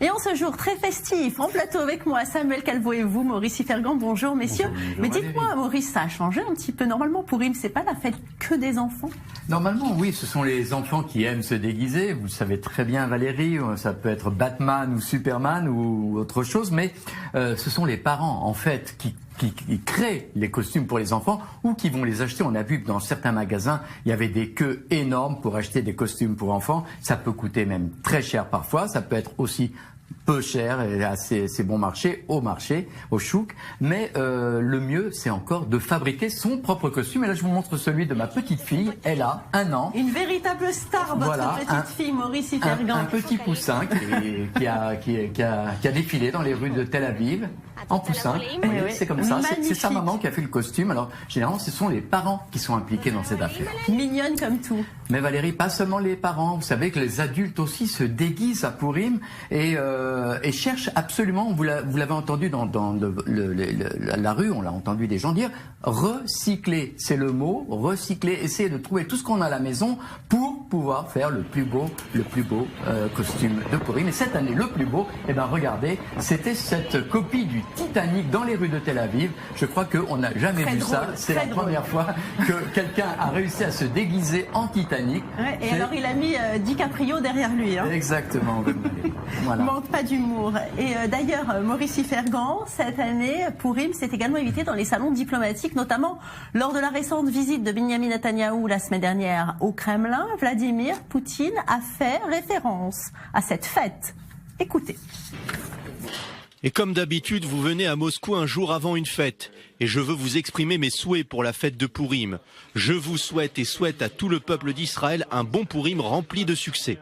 Et en ce jour très festif, en plateau avec moi, Samuel Calvo et vous, Maurice Ifergan, bonjour messieurs. Bonjour, mais dites-moi Maurice, ça a changé un petit peu. Normalement Pourim, c'est pas la fête que des enfants? Normalement oui, ce sont les enfants qui aiment se déguiser. Vous le savez très bien Valérie, ça peut être Batman ou Superman ou autre chose, mais ce sont les parents en fait qui créent les costumes pour les enfants ou qui vont les acheter. On a vu que dans certains magasins, il y avait des queues énormes pour acheter des costumes pour enfants. Ça peut coûter même très cher parfois, ça peut être aussi peu cher et assez bon marché, au chouk. Mais le mieux, c'est encore de fabriquer son propre costume. Et là, je vous montre celui de ma petite fille. Elle a 1 an. Une véritable star, votre petite fille, Maurice Ifergan. Un petit poussin qui a défilé dans les rues de Tel Aviv. En poussin, c'est comme ça, c'est sa maman qui a fait le costume. Alors généralement ce sont les parents qui sont impliqués dans cette affaire. Mignonne comme tout. Mais Valérie, pas seulement les parents, vous savez que les adultes aussi se déguisent à Pourim et cherchent absolument, vous l'avez entendu dans la rue, on l'a entendu des gens dire, recycler, c'est le mot, recycler, essayer de trouver tout ce qu'on a à la maison pour pouvoir faire le plus beau costume de Pourim. Et cette année, le plus beau, eh ben regardez, c'était cette copie du Titanic dans les rues de Tel Aviv. Je crois qu'on n'a jamais vu ça. C'est la première fois que quelqu'un a réussi à se déguiser en Titanic. Ouais, et alors il a mis DiCaprio derrière lui. Hein. Exactement. Voilà. Manque pas d'humour. Et d'ailleurs, Maurice Ifergan, cette année, Pourim s'est également invité dans les salons diplomatiques, notamment lors de la récente visite de Benyamin Netanyahou la semaine dernière au Kremlin. Vladimir Poutine a fait référence à cette fête. Écoutez. Et comme d'habitude, vous venez à Moscou un jour avant une fête. Et je veux vous exprimer mes souhaits pour la fête de Pourim. Je vous souhaite et souhaite à tout le peuple d'Israël un bon Pourim rempli de succès.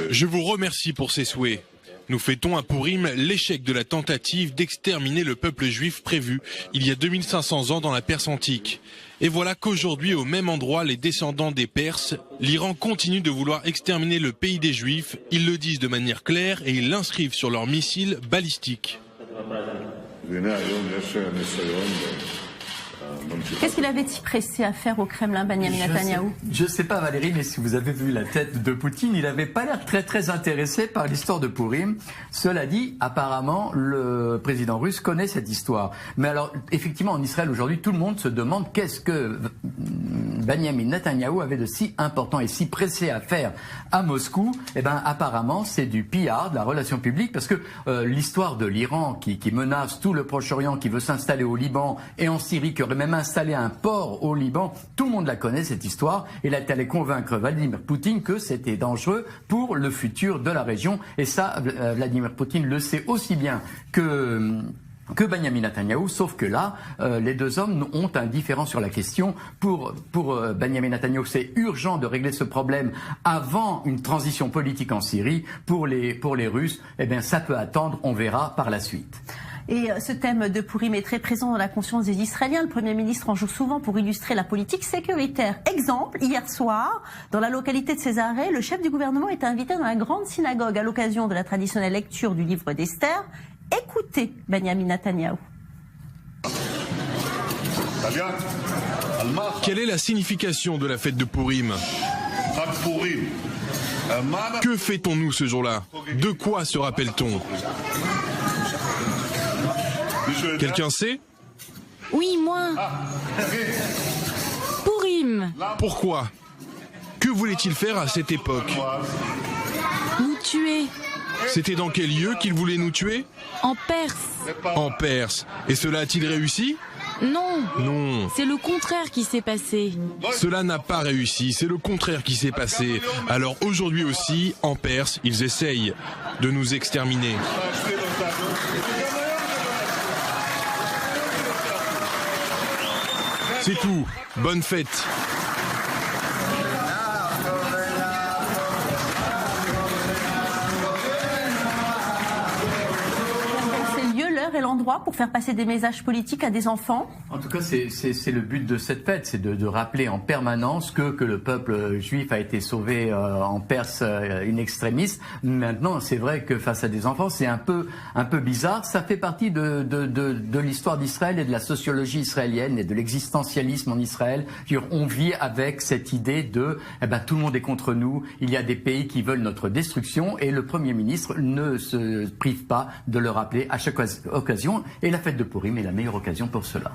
Je vous remercie pour ces souhaits. Nous fêtons à Pourim l'échec de la tentative d'exterminer le peuple juif prévu il y a 2500 ans dans la Perse antique. Et voilà qu'aujourd'hui, au même endroit, les descendants des Perses, l'Iran continue de vouloir exterminer le pays des Juifs. Ils le disent de manière claire et ils l'inscrivent sur leurs missiles balistiques. Qu'est-ce qu'il avait si pressé à faire au Kremlin, Benyamin Netanyahou? Je ne sais pas Valérie, mais si vous avez vu la tête de Poutine, il n'avait pas l'air très intéressé par l'histoire de Pourim. Cela dit, apparemment, le président russe connaît cette histoire. Mais alors, effectivement, en Israël aujourd'hui, tout le monde se demande qu'est-ce que Benyamin Netanyahou avait de si important et si pressé à faire à Moscou. Eh ben, apparemment, c'est du PR, de la relation publique, parce que l'histoire de l'Iran qui menace tout le Proche-Orient, qui veut s'installer au Liban et en Syrie, qui aurait même installé un port au Liban, tout le monde la connaît cette histoire, et elle est allée convaincre Vladimir Poutine que c'était dangereux pour le futur de la région, et ça, Vladimir Poutine le sait aussi bien que Benyamin Netanyahou, sauf que là, les deux hommes ont un différend sur la question. Pour Benyamin Netanyahou, c'est urgent de régler ce problème avant une transition politique en Syrie. Pour les Russes, eh bien, ça peut attendre, on verra par la suite. Et ce thème de Pourim est très présent dans la conscience des Israéliens. Le Premier ministre en joue souvent pour illustrer la politique sécuritaire. Exemple, hier soir, dans la localité de Césarée, le chef du gouvernement était invité dans la grande synagogue à l'occasion de la traditionnelle lecture du livre d'Esther. Écoutez Benyamin Netanyahou. Quelle est la signification de la fête de Pourim? Que fêtons-nous ce jour-là? De quoi se rappelle-t-on? Quelqu'un sait? Oui, moi. Pourim. Pourquoi? Que voulait-il faire à cette époque? Nous tuer. C'était dans quel lieu qu'il voulait nous tuer? En Perse. En Perse. Et cela a-t-il réussi? Non. Non. C'est le contraire qui s'est passé. Cela n'a pas réussi, c'est le contraire qui s'est passé. Alors aujourd'hui aussi, en Perse, ils essayent de nous exterminer. C'est tout. Bonne fête. C'est le lieu, l'heure est l'endroit pour faire passer des messages politiques à des enfants? En tout cas, c'est le but de cette fête, c'est de rappeler en permanence que le peuple juif a été sauvé en Perse in extremis. Maintenant, c'est vrai que face à des enfants, c'est un peu bizarre. Ça fait partie de l'histoire d'Israël et de la sociologie israélienne et de l'existentialisme en Israël. On vit avec cette idée de tout le monde est contre nous, il y a des pays qui veulent notre destruction, et le Premier ministre ne se prive pas de le rappeler à chaque occasion, et la fête de Purim est la meilleure occasion pour cela.